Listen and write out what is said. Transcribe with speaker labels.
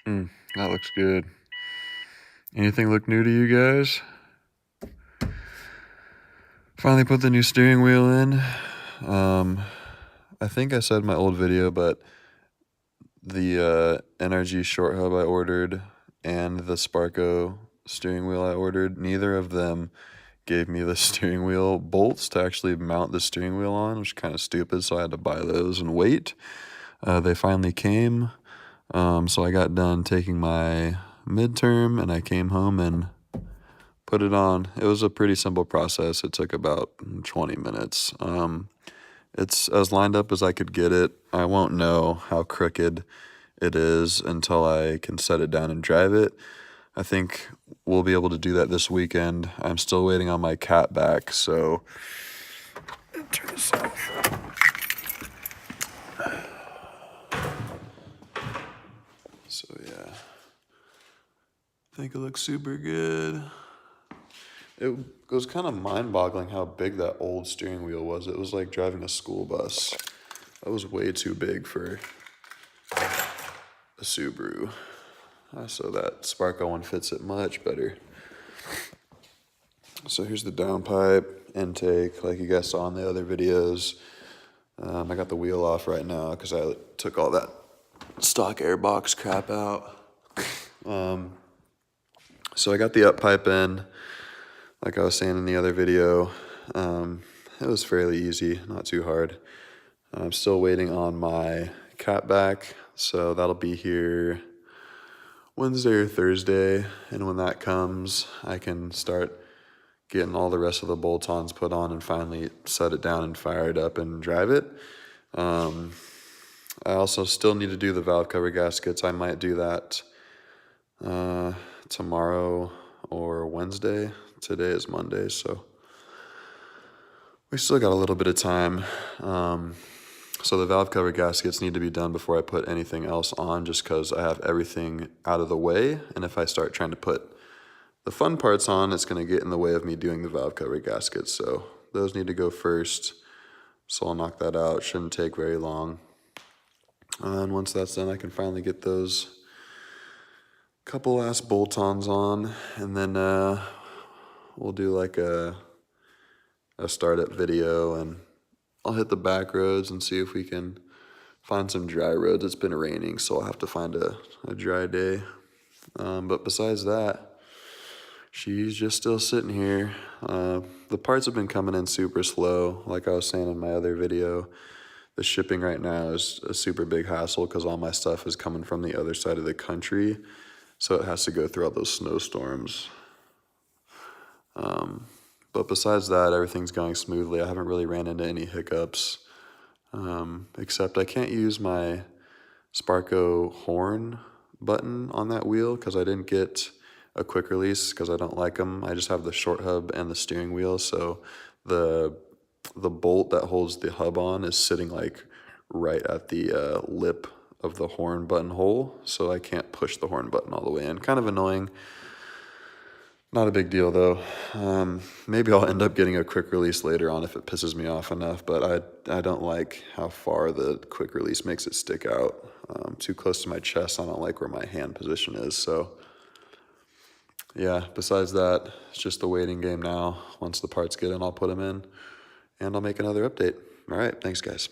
Speaker 1: That looks good. Anything look new to you guys? Finally put the new steering wheel in. I think I said in my old video, but the NRG short hub I ordered and the Sparco steering wheel I ordered, neither of them gave me the steering wheel bolts to actually mount the steering wheel on, which is kind of stupid, so I had to buy those and wait. They finally came, so I got done taking my midterm, and I came home and put it on. It was a pretty simple process. It took about 20 minutes. It's as lined up as I could get it. I won't know how crooked it is until I can set it down and drive it. I think we'll be able to do that this weekend. I'm still waiting on my cat back, so turn this off. So yeah, I think it looks super good. It was kind of mind-boggling how big that old steering wheel was. It was like driving a school bus. That was way too big for a Subaru. So that Sparco one fits it much better. So here's the downpipe, intake, like you guys saw in the other videos. I got the wheel off right now because I took all that stock airbox crap out. So I got the up pipe in, like I was saying in the other video. It was fairly easy, not too hard. I'm still waiting on my cat back, so that'll be here Wednesday or Thursday, and when that comes, I can start getting all the rest of the bolt-ons put on and finally set it down and fire it up and drive it. I also still need to do the valve cover gaskets. I might do that tomorrow or Wednesday. Today is Monday, so we still got a little bit of time. So the valve cover gaskets need to be done before I put anything else on, just because I have everything out of the way, and if I start trying to put the fun parts on, it's going to get in the way of me doing the valve cover gaskets, so those need to go first. So I'll knock that out. Shouldn't take very long. And once that's done, I can finally get those couple last bolt-ons on, and then we'll do like a startup video, and I'll hit the back roads and see if we can find some dry roads. It's been raining, so I'll have to find a dry day. But besides that, she's just still sitting here. The parts have been coming in super slow. Like I was saying in my other video, the shipping right now is a super big hassle because all my stuff is coming from the other side of the country, so it has to go through all those snowstorms. But besides that, everything's going smoothly. I haven't really ran into any hiccups, except I can't use my Sparco horn button on that wheel because I didn't get a quick release because I don't like them. I just have the short hub and the steering wheel, so the bolt that holds the hub on is sitting like right at the lip of the horn button hole, so I can't push the horn button all the way in. Kind of annoying. Not a big deal though. Maybe I'll end up getting a quick release later on if it pisses me off enough, but I don't like how far the quick release makes it stick out. Too close to my chest. I don't like where my hand position is, so yeah, besides that, it's just the waiting game now. Once the parts get in, I'll put them in, and I'll make another update. All right, thanks guys.